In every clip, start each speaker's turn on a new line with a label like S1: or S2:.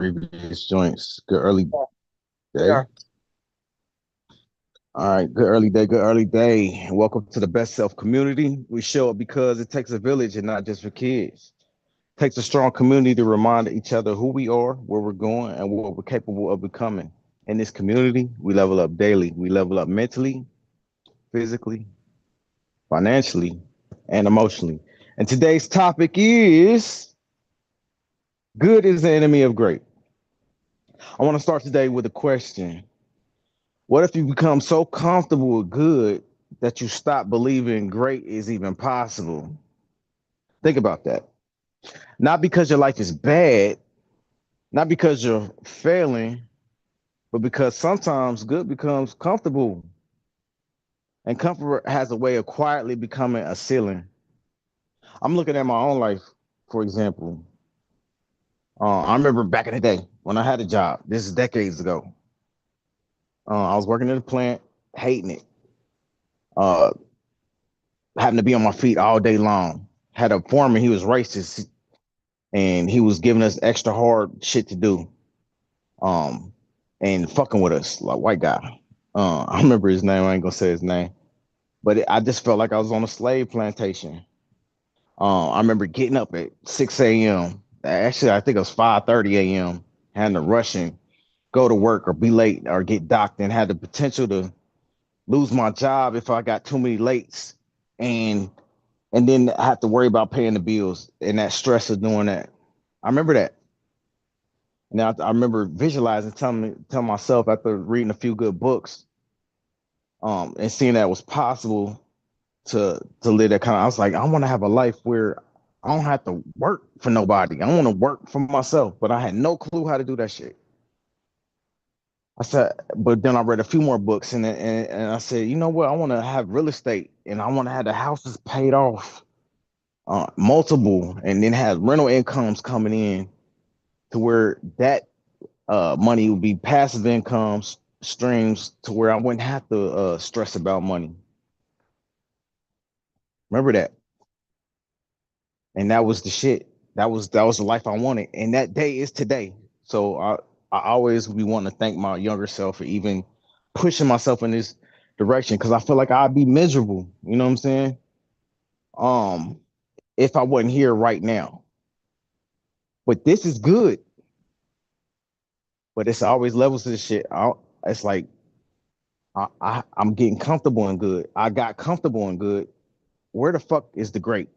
S1: previous joints. Good early
S2: We
S1: day.
S2: are.
S1: All right, good early day, good early day. Welcome to the Best Self community. We show up because it takes a village and not just for kids. It takes a strong community to remind each other who we are, where we're going, and what we're capable of becoming. In this community, we level up daily. We level up mentally, physically, financially, and emotionally. And today's topic is good is the enemy of great. I want to start today with a question. What if you become so comfortable with good that you stop believing great is even possible? Think about that. Not because your life is bad, not because you're failing, but because sometimes good becomes comfortable. And comfort has a way of quietly becoming a ceiling. I'm looking at my own life, for example. I remember back in the day when I had a job, this is decades ago. I was working in a plant, hating it, uh, having to be on my feet all day long. Had a foreman, he was racist and he was giving us extra hard shit to do. Um, and fucking with us, like white guy. I remember his name. I ain't gonna say his name, but I just felt like I was on a slave plantation. I remember getting up at 6 a.m. Actually, I think it was 5:30 a.m. Having to rush and go to work or be late or get docked, and had the potential to lose my job if I got too many lates, and and then I have to worry about paying the bills and that stress of doing that. I remember that. Now I remember visualizing, telling myself after reading a few good books, and seeing that it was possible to live that kind of. I was like, I want to have a life where I don't have to work for nobody. I want to work for myself, but I had no clue how to do that shit. I said, but then I read a few more books and I said, you know what? I want to have real estate and I want to have the houses paid off, multiple, and then have rental incomes coming in to where that money would be passive income streams to where I wouldn't have to stress about money. Remember that, and that was the shit. That was the life I wanted, and that day is today. So I always be wanting to thank my younger self for even pushing myself in this direction because I feel like I'd be miserable. You know what I'm saying? Um, if I wasn't here right now, but this is good. But it's always levels to the shit. It's like I'm getting comfortable and good. I got comfortable and good. Where the fuck is the great?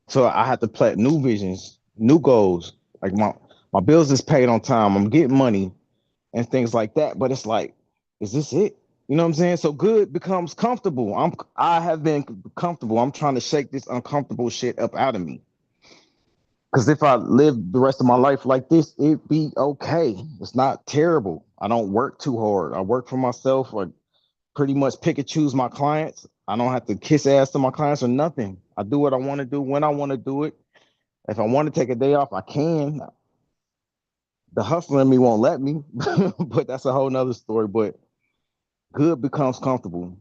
S1: So I had to plant new visions, new goals. Like my bills is paid on time. I'm getting money and things like that. But it's like, is this it? You know what I'm saying? So good becomes comfortable. I have been comfortable. I'm trying to shake this uncomfortable shit up out of me. Because if I live the rest of my life like this, it'd be okay. It's not terrible. I don't work too hard. I work for myself. Or pretty much pick and choose my clients. I don't have to kiss ass to my clients or nothing. I do what I want to do when I want to do it. If I want to take a day off, I can. The hustler in me won't let me, but that's a whole nother story. But good becomes comfortable,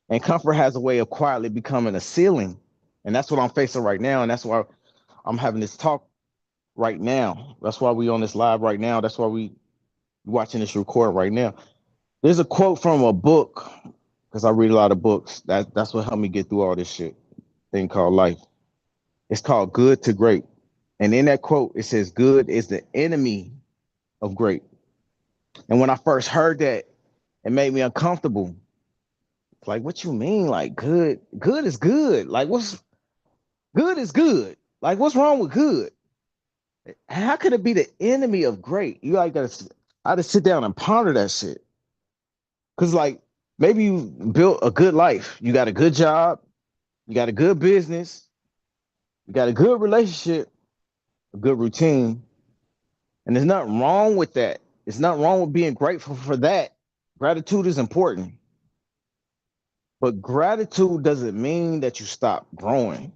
S1: and comfort has a way of quietly becoming a ceiling, and that's what I'm facing right now, and that's why I'm having this talk right now. That's why we on this live right now. That's why we watching this record right now. There's a quote from a book because I read a lot of books. That's what helped me get through all this shit thing called life. It's called Good to Great. And in that quote, it says, good is the enemy of great. And when I first heard that, it made me uncomfortable. Like, what you mean? Like, good is good. Like, what's good is good. Like, what's wrong with good? How could it be the enemy of great? You like gotta, I had to sit down and ponder that shit. Cause like maybe you built a good life. You got a good job, you got a good business, you got a good relationship, a good routine, and there's nothing wrong with that. It's not wrong with being grateful for that. Gratitude is important, but gratitude doesn't mean that you stop growing.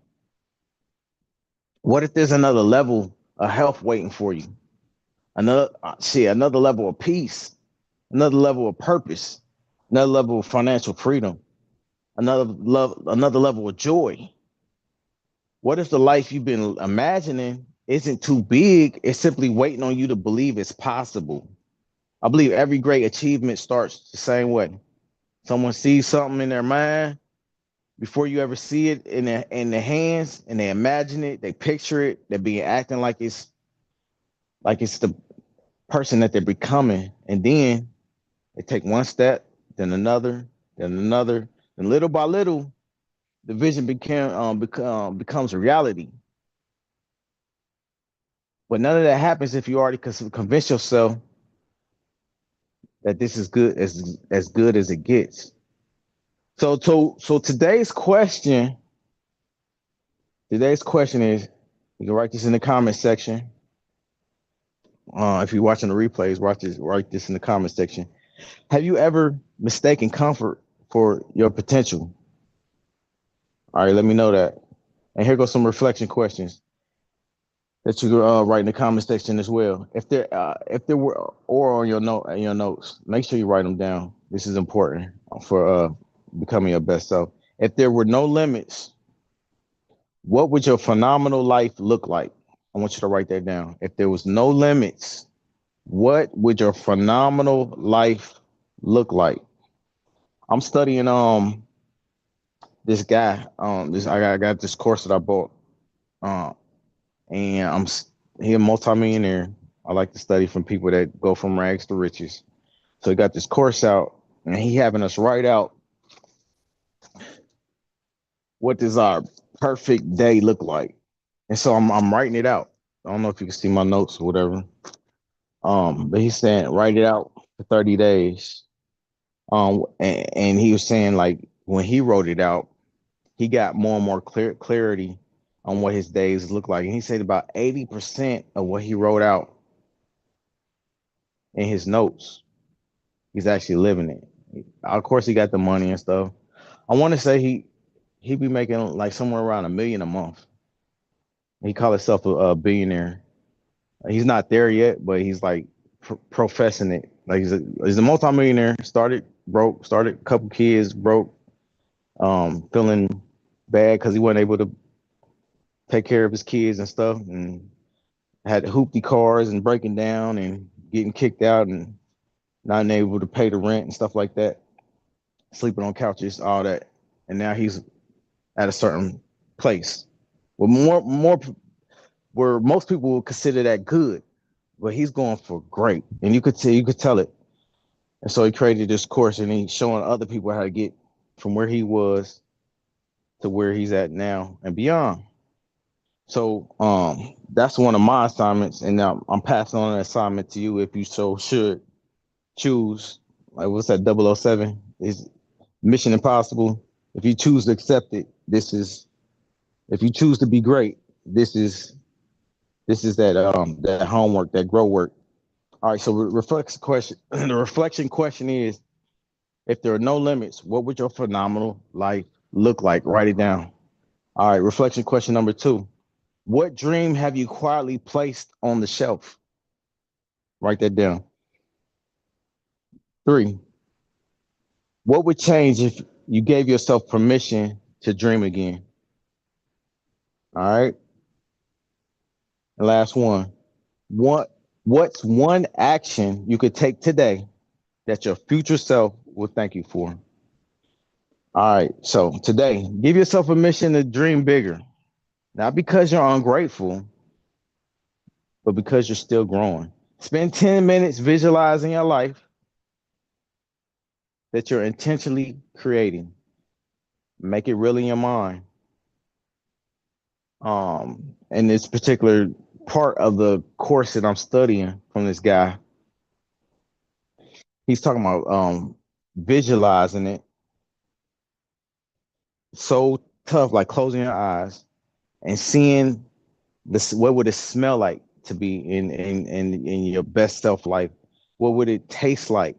S1: What if there's another level of health waiting for you? Another level of peace, another level of purpose, another level of financial freedom, another level of joy. What if the life you've been imagining isn't too big. It's simply waiting on you to believe it's possible. I believe every great achievement starts the same way. Someone sees something in their mind before you ever see it in their hands, and they imagine it, they picture it, they're being acting like it's the person that they're becoming, and then they take one step, then another, and little by little, the vision becomes a reality. But none of that happens if you already convince yourself that this is good as good as it gets. So today's question is, you can write this in the comment section. If you're watching the replays, write this in the comment section. Have you ever mistaken comfort for your potential? All right, let me know that. And here goes some reflection questions that you can write in the comment section as well. If there were or on your notes, make sure you write them down. This is important for becoming your best self. If there were no limits, what would your phenomenal life look like? I want you to write that down. If there was no limits, what would your phenomenal life look like? I'm studying this guy. This I got this course that I bought. Um, and he a multimillionaire. I like to study from people that go from rags to riches. So he got this course out, and he having us write out what does our perfect day look like. And so I'm writing it out. I don't know if you can see my notes or whatever. But he's saying write it out for 30 days. And he was saying like when he wrote it out, he got more and more clarity on what his days look like. And he said about 80% of what he wrote out in his notes, he's actually living it. Of course, he got the money and stuff. I want to say he be making like somewhere around 1 million a month. He call himself a billionaire. He's not there yet, but he's like professing it. Like he's a multimillionaire. Started broke. Started a couple kids broke. Feeling bad because he wasn't able to take care of his kids and stuff, and had hoopty cars and breaking down and getting kicked out and not able to pay the rent and stuff like that. Sleeping on couches, all that, and now he's at a certain place with more where most people would consider that good, but he's going for great, and you could tell it. And so he created this course, and he's showing other people how to get from where he was to where he's at now and beyond. So that's one of my assignments, and now I'm passing on an assignment to you if you so should choose. Like what's that 007? Is Mission Impossible. If you choose to accept it, this is if you choose to be great, this is that homework, that grow work. All right, so reflection question. The reflection question is: if there are no limits, what would your phenomenal life look like? Write it down. All right, reflection question number 2: what dream have you quietly placed on the shelf? Write that down. 3: what would change if you gave yourself permission to dream again? All right, and last one: what what's one action you could take today that your future self will thank you for? All right, so today, give yourself permission to dream bigger, not because you're ungrateful, but because you're still growing. Spend 10 minutes visualizing your life that you're intentionally creating. Make it real in your mind. And this particular part of the course that I'm studying from this guy, he's talking about visualizing it so tough, like closing your eyes and seeing this. What would it smell like to be in your best self life? What would it taste like?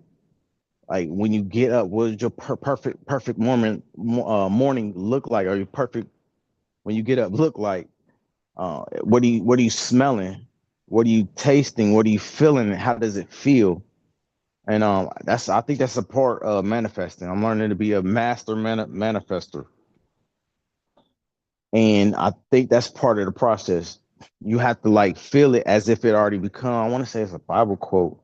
S1: Like when you get up, what would your perfect morning look like? Or your perfect when you get up look like? What are you smelling? What are you tasting? What are you feeling? How does it feel? And that's I think that's a part of manifesting. I'm learning to be a master manifester, and I think that's part of the process you have to like feel it as if it already become. I want to say it's a Bible quote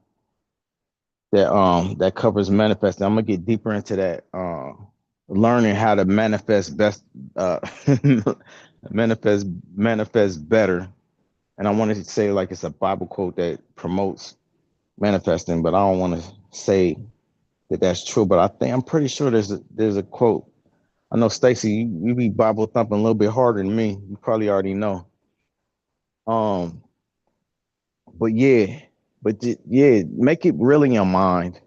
S1: that covers manifesting. I'm gonna get deeper into that. Learning how to manifest best, uh, manifest manifest better. And I wanted to say like it's a Bible quote that promotes manifesting, but I don't want to say that that's true. But I'm pretty sure there's a quote. I know Stacy, you be Bible thumping a little bit harder than me. You probably already know. Um, but yeah, yeah, make it real in your mind.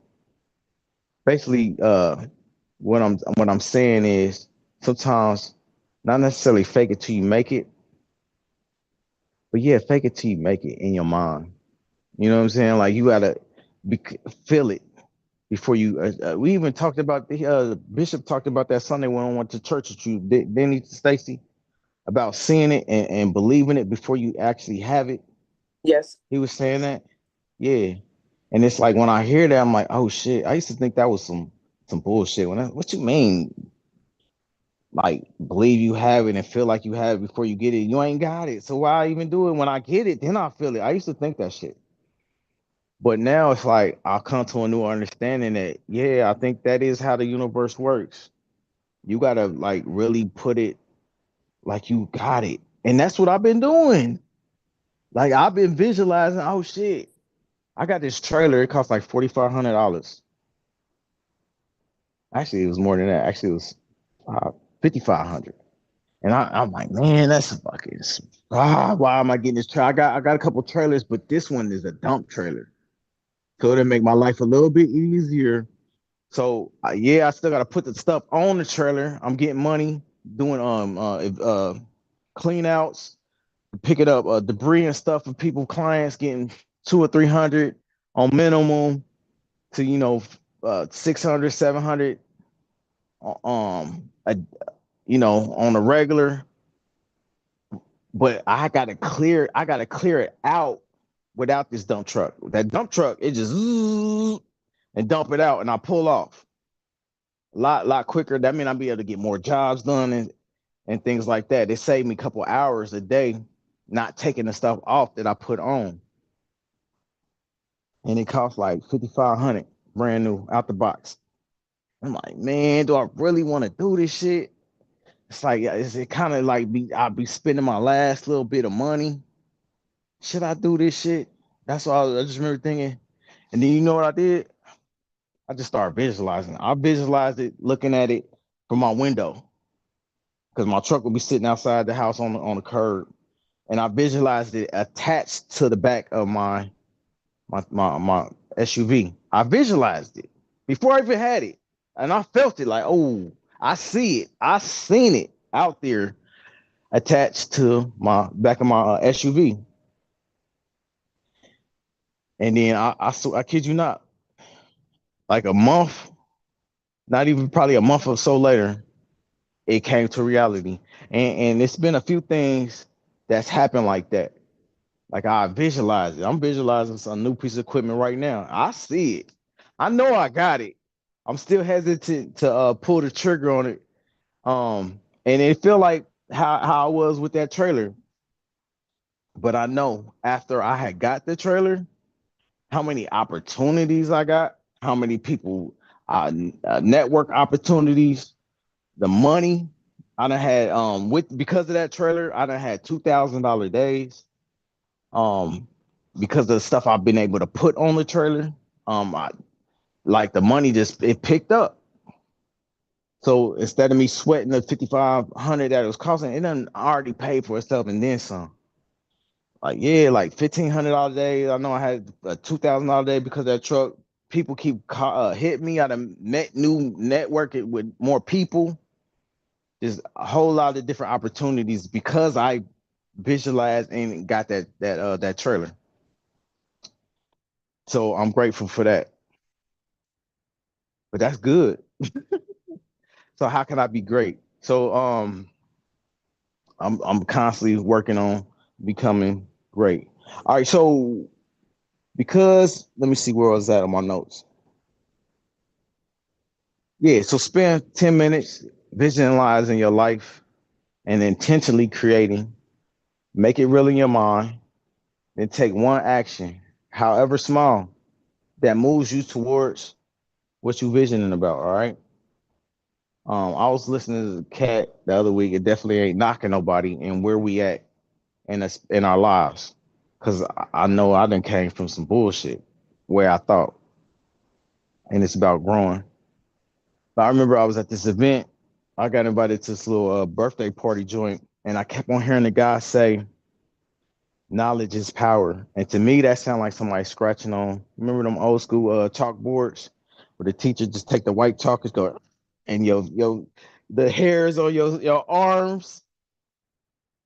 S1: Basically, what I'm saying is sometimes not necessarily fake it till you make it, but yeah, fake it till you make it in your mind. You know what I'm saying? Like you gotta be, feel it before you. We even talked about the bishop talked about that Sunday when I went to church with you. Didn't he, Stacy? About seeing it and believing it before you actually have it.
S2: Yes.
S1: He was saying that. Yeah. And it's like when I hear that, I'm like, oh shit. I used to think that was some bullshit. What you mean? Like believe you have it and feel like you have it before you get it. You ain't got it. So why even do it? When I get it, then I feel it. I used to think that shit. But now it's like I'll come to a new understanding that yeah, I think that is how the universe works. You gotta like really put it like you got it. And that's what I've been doing. Like I've been visualizing, oh shit. I got this trailer, it cost like $4,500. Actually, it was more than that. Actually, it was 5,500. And I'm like, man, that's fucking. Why am I getting this trailer? I got a couple trailers, but this one is a dump trailer, so it'll make my life a little bit easier. So yeah, I still got to put the stuff on the trailer. I'm getting money doing clean outs, picking up debris and stuff for people, clients getting 200 or 300 on minimum to 600, 700 a, on a regular. But I gotta clear it out without this dump truck. That dump truck, it just and dump it out, and I pull off a lot quicker. That means I'll be able to get more jobs done and things like that. It saved me a couple hours a day not taking the stuff off that I put on, and it cost like 5,500 brand new out the box. I'm like, man, do I really want to do this shit? It's like it kind of like I'll be spending my last little bit of money. Should I do this shit? That's what I just remember thinking. And then you know what I did? I just started visualizing. I visualized it, looking at it from my window because my truck would be sitting outside the house on the curb, and I visualized it attached to the back of my SUV. I visualized it before I even had it, and I felt it like, oh, I see it. I seen it out there attached to my back of my SUV. And then I kid you not, like a month, not even probably a month or so later, it came to reality. And it's been a few things that's happened like that. Like I visualize it. I'm visualizing some new piece of equipment right now. I see it. I know I got it. I'm still hesitant to pull the trigger on it. And it feel like how I was with that trailer. But I know after I had got the trailer, how many opportunities I got, how many people, network opportunities, the money I done had with because of that trailer. I done had $2,000 days because of the stuff I've been able to put on the trailer. Like the money just it picked up. So instead of me sweating the 5,500 that it was costing, it done already paid for itself and then some. Like yeah, like $1,500 a day. I know I had a $2,000 day because of that truck. People keep hit me. I done met new networking with more people. There's a whole lot of different opportunities because I visualized and got that trailer. So I'm grateful for that. But that's good. So how can I be great? So I'm constantly working on becoming great. All right, so because let me see where I was at on my notes. Yeah, so spend 10 minutes visualizing your life and intentionally creating. Make it real in your mind, then take one action, however small, that moves you towards what you visioning about. All right. I was listening to the cat the other week. It definitely ain't knocking nobody and where we at in our lives. Cause I know I done came from some bullshit where I thought, and it's about growing. But I remember I was at this event. I got invited to this little birthday party joint, and I kept on hearing the guy say, "Knowledge is power." And to me, that sounded like somebody scratching on. Remember them old school chalkboards where the teacher just take the white chalkers go, and the hairs on your arms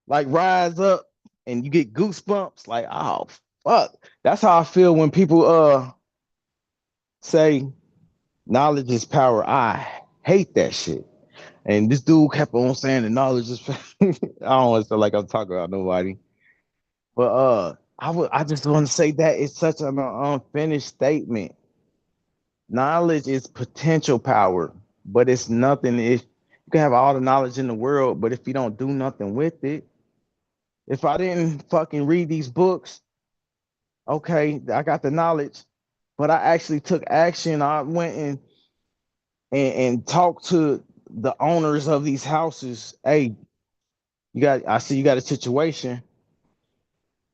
S1: like rise up, and you get goosebumps. Like, oh fuck, that's how I feel when people say knowledge is power. I hate that shit. And this dude kept on saying the knowledge is I don't want to sound like I'm talking about nobody. But I just want to say that it's such an unfinished statement. Knowledge is potential power, but it's nothing if you can have all the knowledge in the world, but if you don't do nothing with it, if I didn't fucking read these books, okay, I got the knowledge, but I actually took action. I went and talked to the owners of these houses. Hey, I see you got a situation.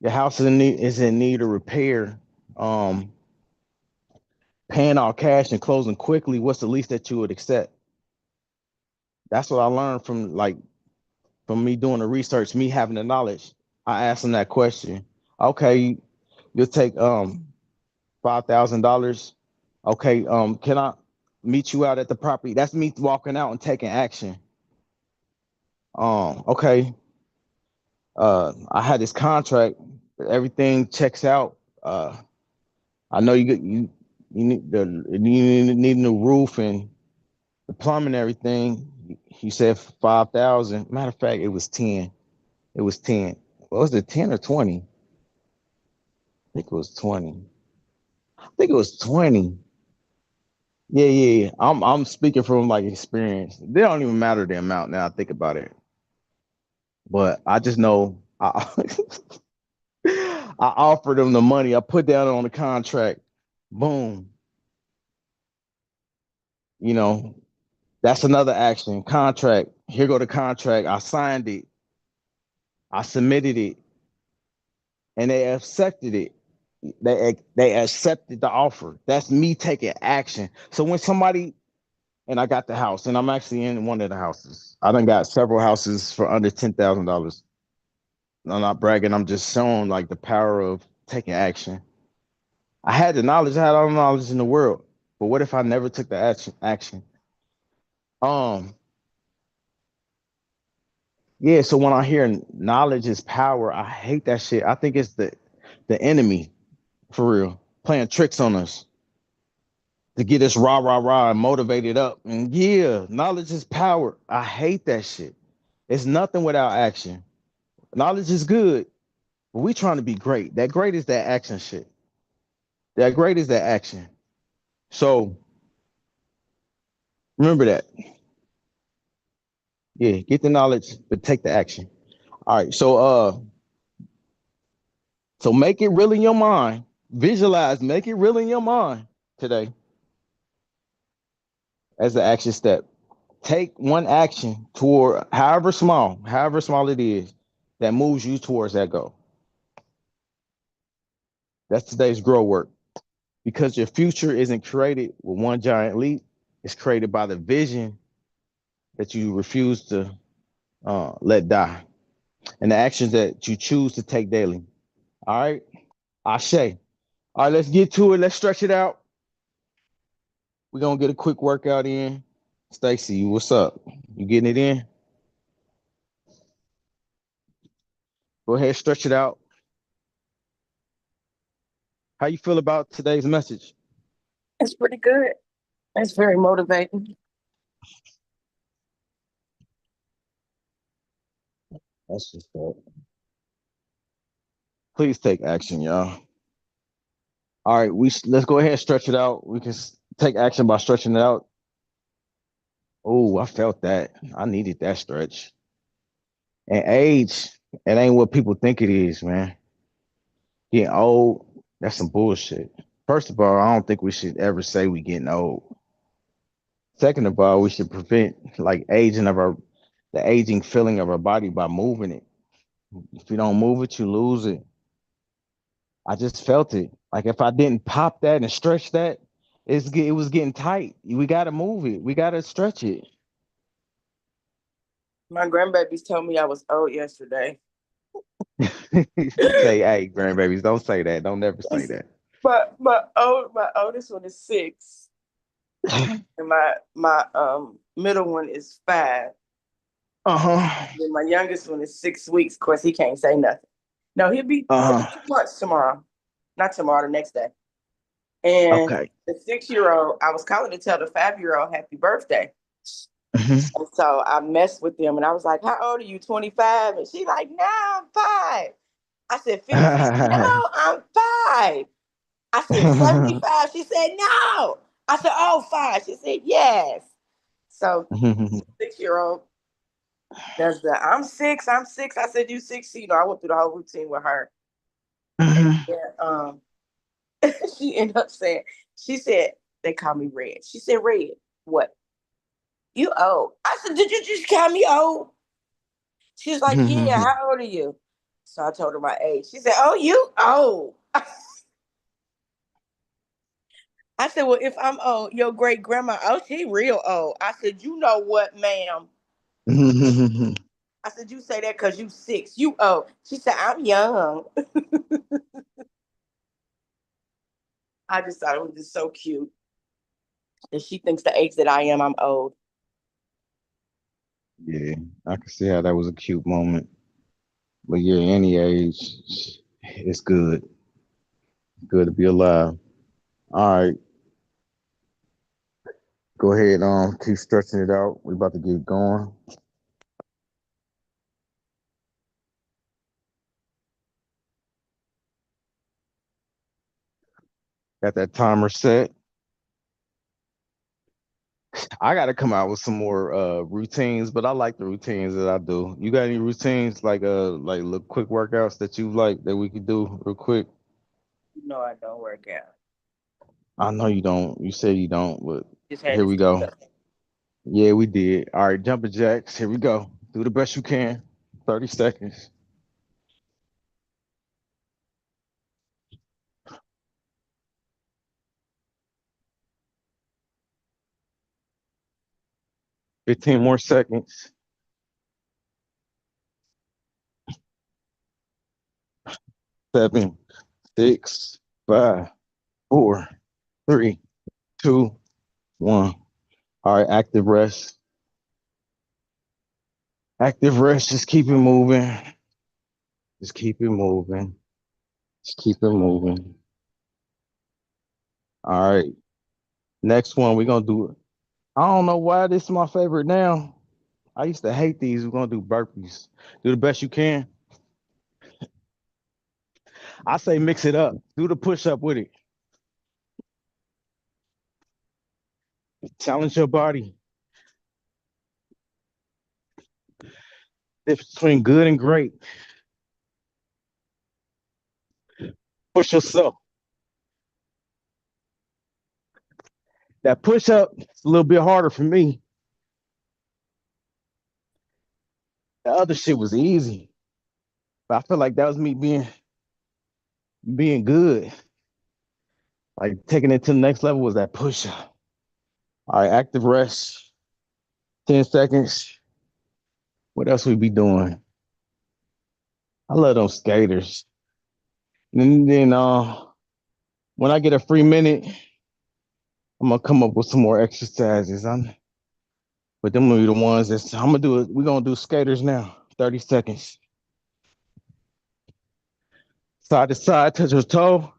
S1: Your house is in need of repair. Um, Paying all cash and closing quickly. What's the least that you would accept? That's what I learned from me doing the research, me having the knowledge. I asked them that question. Okay, you'll take $5,000. Okay, can I meet you out at the property? That's me walking out and taking action. Okay, I had this contract. Everything checks out. I know you need a new roof and the plumbing and everything. He said 5,000. Matter of fact, it was 10. It was 10. What was it, 10 or 20? I think it was 20. I think it was 20. Yeah, yeah, yeah. I'm speaking from like experience. They don't even matter the amount now I think about it. But I just know I offered them the money. I put down on the contract. Boom. You know, that's another action. Contract. Here go the contract. I signed it. I submitted it, and they accepted it. They accepted the offer. That's me taking action. So when somebody and I got the house, and I'm actually in one of the houses. I done got several houses for under $10,000. I'm not bragging. I'm just showing like the power of taking action. I had the knowledge. I had all the knowledge in the world. But what if I never took the action? Um, yeah. So when I hear knowledge is power, I hate that shit. I think it's the enemy for real playing tricks on us to get us rah rah rah and motivated up. And yeah, knowledge is power. I hate that shit. It's nothing without action. Knowledge is good, but we trying to be great. That great is that action shit. That great is that action. So remember that. Yeah, get the knowledge, but take the action. All right. So make it real in your mind. Visualize, make it real in your mind today as the action step. Take one action toward however small it is, that moves you towards that goal. That's today's grow work. Because your future isn't created with one giant leap, it's created by the vision that you refuse to let die and the actions that you choose to take daily. All right. Ashe. All right, let's get to it. Let's stretch it out. We're going to get a quick workout in. Stacy, what's up? You getting it in? Go ahead, stretch it out. How you feel about today's message?
S2: It's pretty good. It's very motivating.
S1: That's just that. Please take action, y'all. All right, let's go ahead and stretch it out. We can take action by stretching it out. Oh, I felt that. I needed that stretch. And age. It ain't what people think it is, man. Getting old, that's some bullshit. First of all, I don't think we should ever say we getting old. Second of all, we should prevent like aging of our the aging feeling of our body by moving it. If you don't move it, you lose it. I just felt it. Like if I didn't pop that and stretch that, it was getting tight. We got to move it. We got to stretch it.
S2: My grandbabies told me I was old yesterday.
S1: Say, hey, grandbabies, don't say that. Don't never say that.
S2: My oldest one is 6, and my middle one is 5.
S1: Uh-huh.
S2: Then my youngest one is 6 weeks. Of course, he can't say nothing. No, he'll be
S1: Uh-huh.
S2: 2 months tomorrow. Not tomorrow, the next day. And
S1: Okay.
S2: the 6-year-old, I was calling to tell the 5-year-old happy birthday.
S1: Mhm.
S2: And so I messed with them and I was like, "How old are you? 25?" And she like, "No, I'm 5." I said, 50. No, I'm 5. I said, 75. She said, no. I said, oh, 5. She said, yes. So 6-year-old does the I'm 6, I'm 6. I said, you 6. You know, I went through the whole routine with her. And then, she ended up saying, she said, they call me Red. She said, Red, what? You old. I said, did you just call me old? She was like, yeah, how old are you? So I told her my age. She said, oh, you old. I said, well, if I'm old, your great grandma, oh, she real old. I said, you know what, ma'am? I said, you say that because you 6. You old. She said, I'm young. I just thought it was just so cute. And she thinks the age that I am, I'm old.
S1: Yeah, I can see how that was a cute moment. But yeah, any age, it's good. Good to be alive. All right, go ahead. Keep stretching it out. We about to get going. Got that timer set. I got to come out with some more routines, but I like the routines that I do. You got any routines like little quick workouts that you like that we could do real quick?
S2: You know I don't work out.
S1: I know you don't. You said you don't, but
S2: Just had
S1: here
S2: to
S1: we
S2: speak
S1: go.
S2: up.
S1: Yeah, we did. All right, jumping jacks. Here we go. Do the best you can. 30 seconds. 15 more seconds. 7, 6, 5, 4, 3, 2, 1. All right, active rest. Active rest. Just keep it moving. Just keep it moving. Just keep it moving. All right. Next one, we're gonna do. I don't know why this is my favorite now. I used to hate these. We're gonna do burpees. Do the best you can. I say mix it up. Do the push up with it. Challenge your body. Difference between good and great. Push yourself. That push up is a little bit harder for me. The other shit was easy, but I feel like that was me being good. Like taking it to the next level was that push up. All right, active rest. 10 seconds. What else we be doing? I love those skaters. And then when I get a free minute, I'm gonna come up with some more exercises. But them will be the ones that I'm gonna do it. We're gonna do skaters now. 30 seconds. Side to side, touch your toe.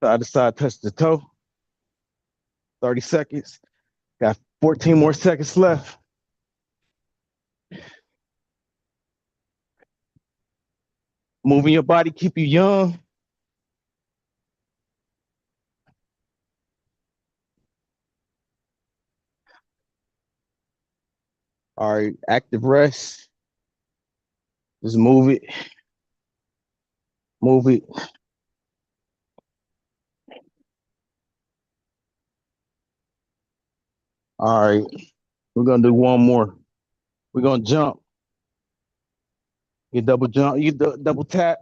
S1: Side to side, touch the toe. 30 seconds. Got 14 more seconds left. Moving your body, keep you young. All right, active rest. Just move it, move it. All right, we're gonna do one more. We're gonna jump. You double jump. You double tap.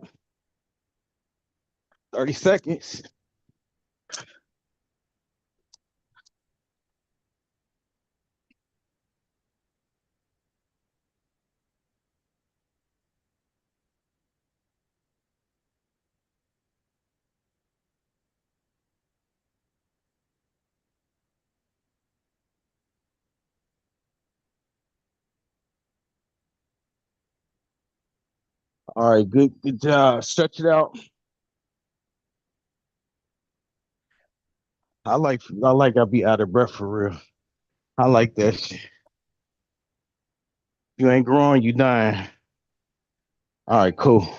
S1: 30 seconds. All right, good job. Stretch it out. I like I'll be out of breath for real. I like that shit. You ain't growing, you dying. All right, cool.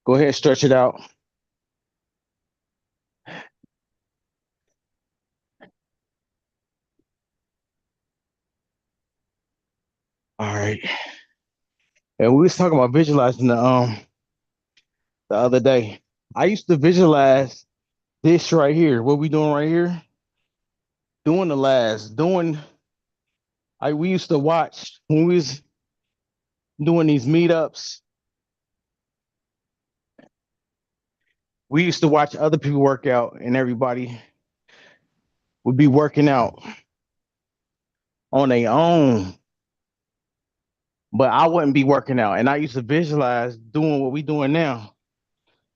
S1: Go ahead, stretch it out. All right. And we was talking about visualizing the other day. I used to visualize this right here. What we doing right here? Doing the last, doing I we used to watch when we was doing these meetups. We used to watch other people work out, and everybody would be working out on their own, but I wouldn't be working out. And I used to visualize doing what we doing now.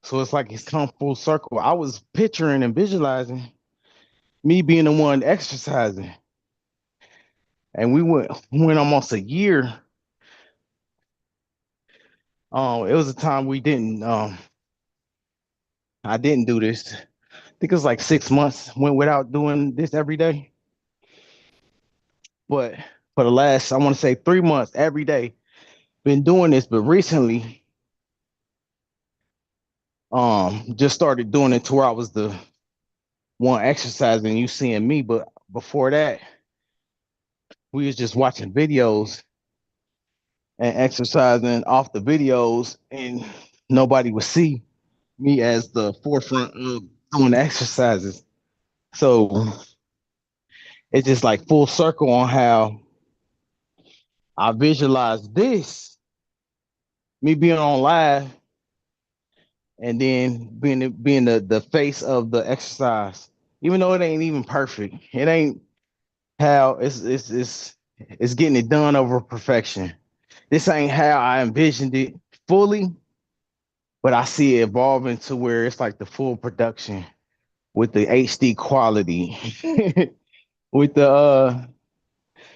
S1: So it's like it's come full circle. I was picturing and visualizing me being the one exercising. And we went almost a year. It was a time we didn't I didn't do this. I think it was like 6 months went without doing this every day. But for the last, I want to say 3 months every day, been doing this. But recently, just started doing it to where I was the one exercising, you seeing me. But before that, we was just watching videos and exercising off the videos, and nobody would see me as the forefront of doing the exercises. So it's just like full circle on how I visualize this, me being on live, and then being the face of the exercise. Even though it ain't even perfect, it ain't how it's getting it done over perfection. This ain't how I envisioned it fully, but I see it evolving to where it's like the full production with the HD quality, with the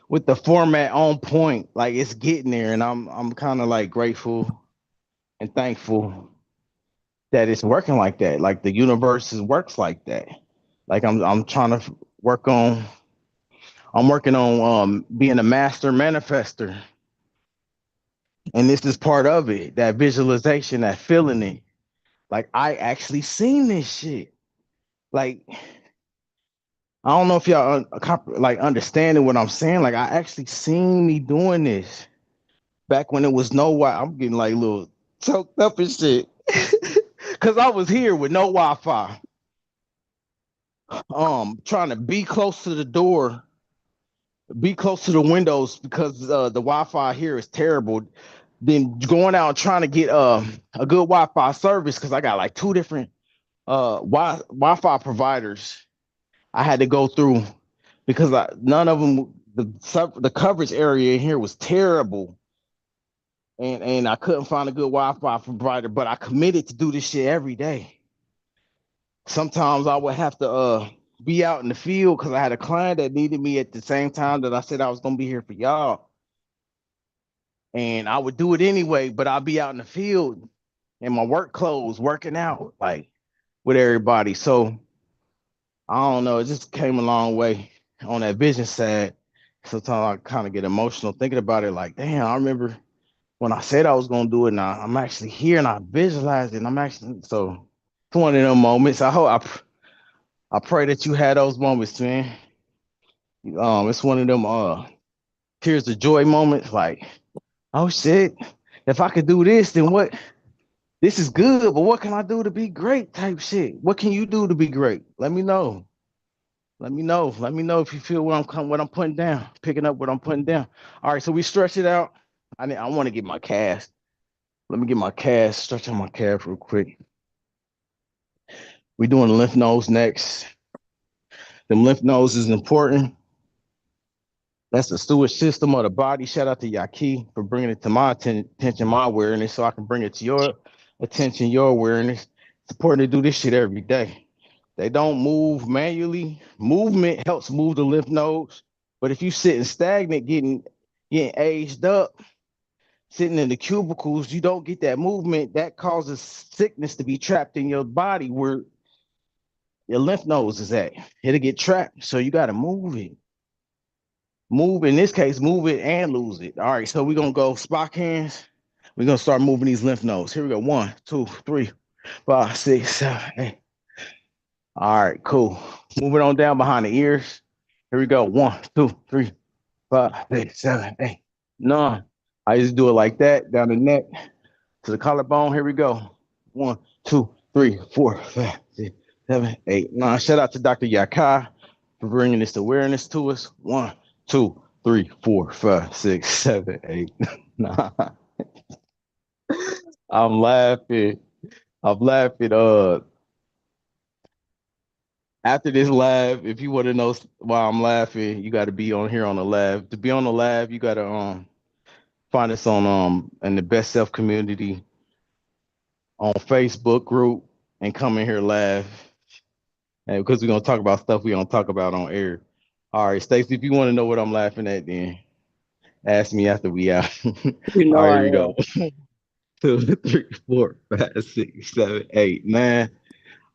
S1: with the format on point. Like it's getting there, and I'm kind of like grateful and thankful that it's working like that. Like the universe works like that. Like I'm trying to work on. I'm working on being a master manifester, and this is part of it. That visualization, that feeling it. Like I actually seen this shit. Like I don't know if y'all like understanding what I'm saying. Like I actually seen me doing this back when it was no Wi. I'm getting like a little choked up and shit. Cause I was here with no Wi-Fi. Trying to be close to the door, be close to the windows because the Wi-Fi here is terrible. Then going out and trying to get a good Wi-Fi service because I got like two different Wi-Fi providers I had to go through because none of them the coverage area in here was terrible, and I couldn't find a good Wi-Fi provider. But I committed to do this shit every day. Sometimes I would have to be out in the field because I had a client that needed me at the same time that I said I was gonna be here for y'all, and I would do it anyway. But I'd be out in the field in my work clothes, working out like with everybody. So I don't know. It just came a long way on that vision side. Sometimes I kind of get emotional thinking about it. Like, damn, I remember when I said I was gonna do it. Now I'm actually here and I visualized it. And I'm actually so it's one of them moments. I pray that you had those moments, man. It's one of them tears of joy moments, like, oh shit, if I could do this, then what? This is good, but what can I do to be great? Type shit. What can you do to be great? Let me know. Let me know. Let me know if you feel what I'm putting down, picking up what I'm putting down. All right, so we stretch it out. I want to get my calves. Let me get my calves, stretch out my calf real quick. We doing the lymph nodes next. The lymph nodes is important. That's the sewage system of the body. Shout out to Yaki for bringing it to my attention, my awareness, so I can bring it to your attention, your awareness. It's important to do this shit every day. They don't move manually. Movement helps move the lymph nodes. But if you sitting stagnant, getting aged up, sitting in the cubicles, you don't get that movement. That causes sickness to be trapped in your body where your lymph nodes is at. It'll get trapped. So you got to move it. Move, in this case, move it and lose it. All right, so we're gonna go Spock hands. We're gonna start moving these lymph nodes. Here we go. 1, 2, 3, 5, 6, 7, 8. All right, cool. Moving on down behind the ears. Here we go. 1, 2, 3, 5, 6, 7, 8, 9. I just do it like that down the neck to the collarbone. Here we go. 1, 2, 3, 4, 5, 6, 7, 8, 9. Shout out to Dr. Yakai for bringing this awareness to us. 1, 2, 3, 4, 5, 6, 7, 8, 9. I'm laughing. I'm laughing. After this live, if you want to know why I'm laughing, you got to be on here on the live. To be on the live, you got to find us on in the Best Self community on Facebook group and come in here live. And because we're gonna talk about stuff we don't talk about on air. All right, Stacey, if you want to know what I'm laughing at, then ask me after we out.
S2: You
S1: All
S2: know
S1: right,
S2: I
S1: here we
S2: am.
S1: go. 2, 3, 4, 5, 6, 7, 8, 9.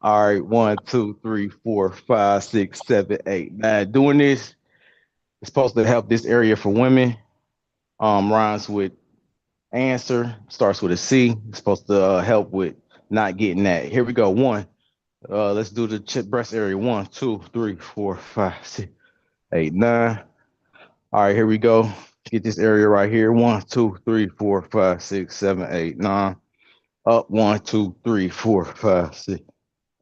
S1: All right, 1, 2, 3, 4, 5, 6, 7, 8, 9. Doing this is supposed to help this area for women. Rhymes with answer, starts with a C. It's supposed to help with not getting that. Here we go. 1. Let's do the breast area. 1, 2, 3, 4, 5, 6, 8, 9. All right, here we go. Get this area right here. 1, 2, 3, 4, 5, 6, 7, 8, 9. Up. 1, 2, 3, 4, 5, 6,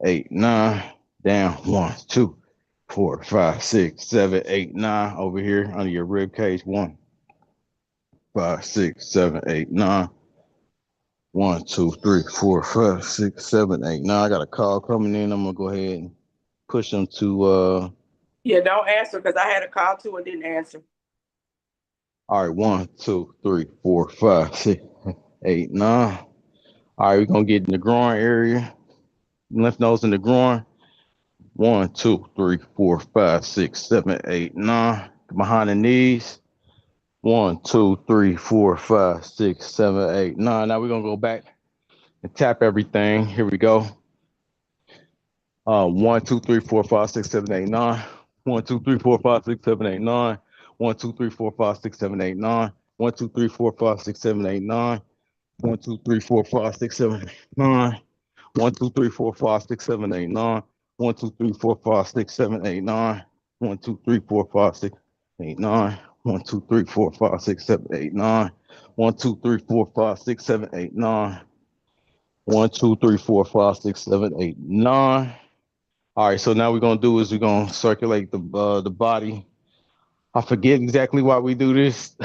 S1: 8, 9. Down. 1, 2, 4, 5, 6, 7, 8, 9. Over here under your rib cage. 1, 5, 6, 7, 8, 9. 1, 2, 3, 4, 5, 6, 7, 8, 9. I got a call coming in. I'm gonna go ahead and push them to
S2: Yeah, don't answer because I had a call too and didn't answer.
S1: all right, 1, 2, 3, 4, 5, 6, 8, 9. All right, we're gonna get in the groin area. Lymph nodes in the groin. 1, 2, 3, 4, 5, 6, 7, 8, 9. Behind the knees. 1, 2, 3, 4, 5, 6, 7, 8, 9. Now we're gonna go back and tap everything. Here we go. 1, 2, 3, 4, 5, 6, 7, 8, 9. 1, 2, 3, 4, 5, 6, 7, 8, 9. 1, 2, 3, 4, 5, 6, 7, 8, 9. 1, 2, 3, 4, 5, 6, 7, 8, 9. 1, 2, 3, 4, 5, 6, 7, 8, 9. 1, 2, 3, 4, 5, 6, 7, 8, 9. 1, 2, 3, 4, 5, 6, 7, 8, 9. 1, 2, 3, 4, 5, 6, 8, 9. 1, 2, 3, 4, 5, 6, 7, 8, 9. 1, 2, 3, 4, 5, 6, 7, 8, 9. 1, 2, 3, 4, 5, 6, 7, 8, 9. All right, so now we're gonna do is we're gonna circulate the body. I forget exactly why we do this,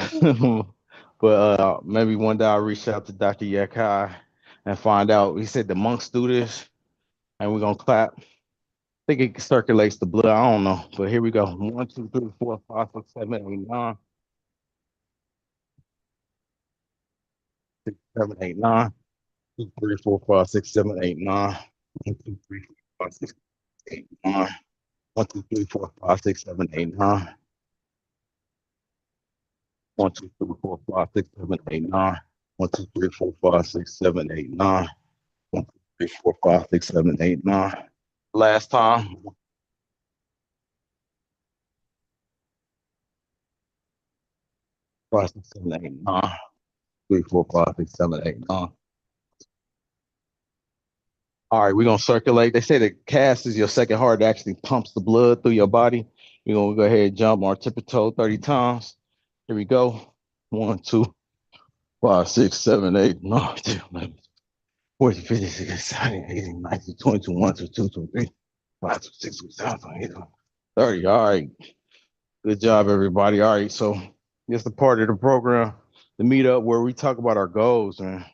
S1: but maybe one day I'll reach out to Dr. Yakai and find out. He said the monks do this, and we're gonna clap. I think it circulates the blood. I don't know, but here we go. 1, 2, 3, 4, 5, 6, 7, 8, 9. 6, 7, 8, 9. 2, 3, 4, 5, 6, 7, 8, 9. 1, 2, 3, 4, 5, 6, 8, 9. 1, 2, 3, 4, 5, 6, 7, 8, 9. 1, 2, 3, 4, 5, 6, 7, 8, 9. 1, 2, 3, 4, 5, 6, 7, 8, 9. 1, 2, 3, 4, 5, 6, 7, 8, 9. Last time. 5, 6, 7, 8, 9. 3, 4, 5, 6, 7, 8, 9. All right, we're gonna circulate. They say the cast is your second heart. It actually pumps the blood through your body. We're gonna go ahead and jump our tip toe 30 times. Here we go. 1, 2, 5, 6, 7, 8, 9, 10, 11, 40, 50, 60, 70, 80, 90, 22, 1, 2, 2, 2, 3, 5, 6, 7, 8, 30. All right. Good job, everybody. All right. So it's the part of the program, the meetup where we talk about our goals and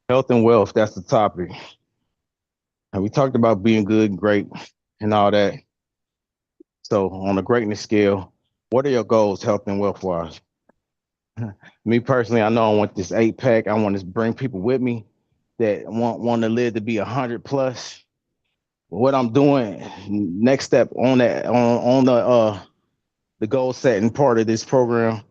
S1: health and wealth. That's the topic. And we talked about being good and great and all that. So on the greatness scale, what are your goals, health and wealth wise? Me personally, I know I want this 8 pack. I want to bring people with me that want to live to be 100 plus. What I'm doing next step on that on the goal setting part of this program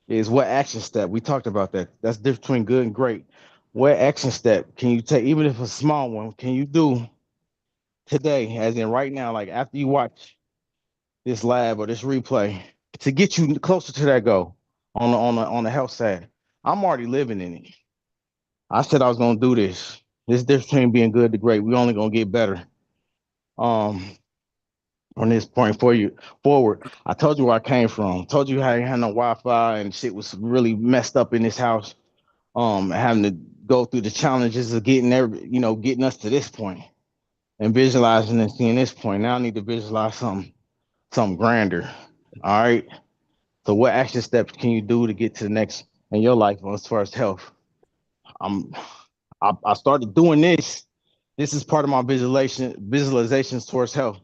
S1: is what action step. We talked about that. That's the difference between good and great. What action step can you take, even if it's a small one, can you do today, as in right now, like after you watch this lab or this replay, to get you closer to that goal on the health side? I'm already living in it. I said I was gonna do this. This difference between being good to great. We only gonna get better. Um, from this point for you forward. I told you where I came from. Told you how I had no Wi-Fi and shit was really messed up in this house. Having to go through the challenges of getting getting us to this point and visualizing and seeing this point. Now I need to visualize something grander. All right. So what action steps can you do to get to the next in your life as far as health? I'm I started doing this. This is part of my visualizations towards health,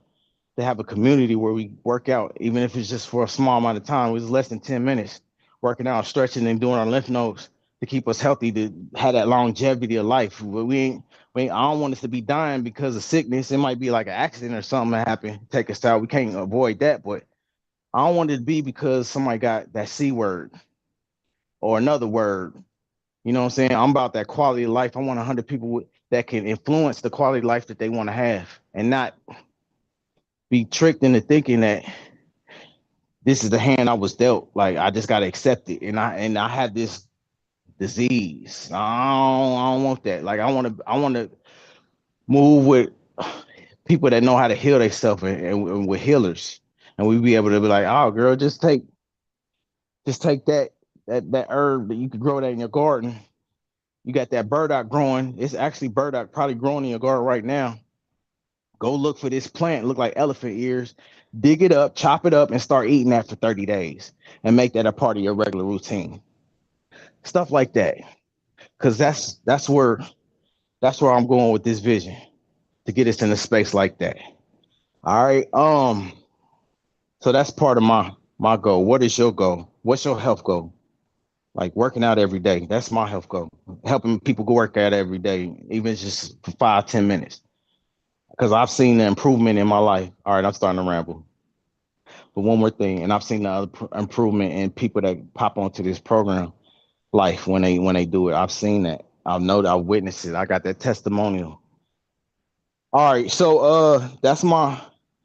S1: to have a community where we work out, even if it's just for a small amount of time. It was less than 10 minutes working out, stretching, and doing our lymph nodes to keep us healthy, to have that longevity of life. I don't want us to be dying because of sickness. It might be like an accident or something that happened, take us out. We can't avoid that, but I don't want it to be because somebody got that C word or another word. You know what I'm saying? I'm about that quality of life. I want 100 people that can influence the quality of life that they want to have and not be tricked into thinking that this is the hand I was dealt. Like I just gotta accept it. And I have this disease. I don't want that. Like I wanna move with people that know how to heal themselves and with healers. And we be able to be like, oh girl, just take that herb that you could grow that in your garden. You got that burdock growing. It's actually burdock probably growing in your garden right now. Go look for this plant, look like elephant ears, dig it up, chop it up, and start eating that for 30 days and make that a part of your regular routine. Stuff like that. Cause that's where I'm going with this vision, to get us in a space like that. All right. So that's part of my goal. What is your goal? What's your health goal? Like working out every day. That's my health goal. Helping people go work out every day, even just for 5, 10 minutes. Because I've seen the improvement in my life. All right, I'm starting to ramble. But one more thing, and I've seen the other improvement in people that pop onto this program life when they do it. I've seen that. I've know that I've witnessed it. I got that testimonial. All right, so that's my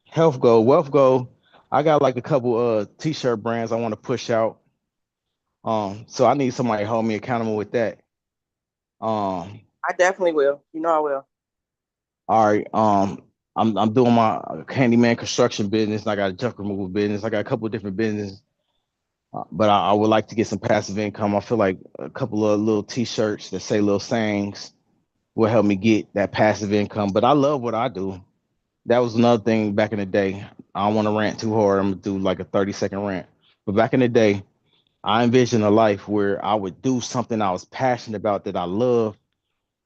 S1: health goal. Wealth goal. I got like a couple t-shirt brands I want to push out. So I need somebody to hold me accountable with that. Um,
S2: I definitely will. You know I will.
S1: all right. I'm doing my handyman construction business. I got a junk removal business. I got a couple of different businesses. But I would like to get some passive income. I feel like a couple of little t-shirts that say little sayings will help me get that passive income. But I love what I do. That was another thing back in the day. I don't want to rant too hard. I'm gonna do like a 30-second rant. But back in the day, I envisioned a life where I would do something I was passionate about, that I love,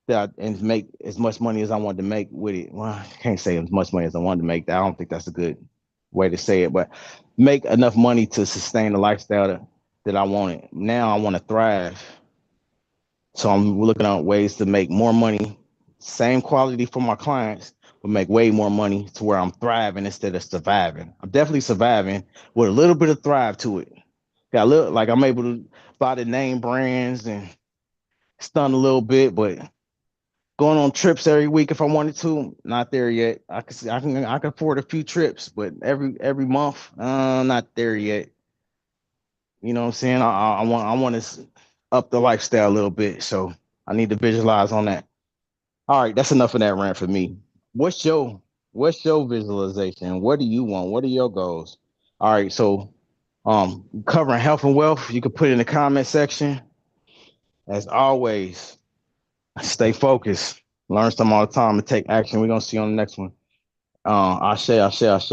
S1: and make as much money as I wanted to make with it. Well, I can't say as much money as I wanted to make. I don't think that's a good way to say it, but make enough money to sustain the lifestyle that I wanted. Now I want to thrive. So I'm looking at ways to make more money, same quality for my clients, but make way more money to where I'm thriving instead of surviving. I'm definitely surviving with a little bit of thrive to it. Got a little, like I'm able to buy the name brands and stun a little bit, but going on trips every week if I wanted to, not there yet. I can afford a few trips, but every month, not there yet. You know what I'm saying? I want to up the lifestyle a little bit, so I need to visualize on that. All right, that's enough of that rant for me. What's your what's your visualization? What do you want? What are your goals? All right, so Covering health and wealth. You can put it in the comment section. As always, stay focused. Learn something all the time and take action. We're gonna see you on the next one. Ashe, ashe, ashe.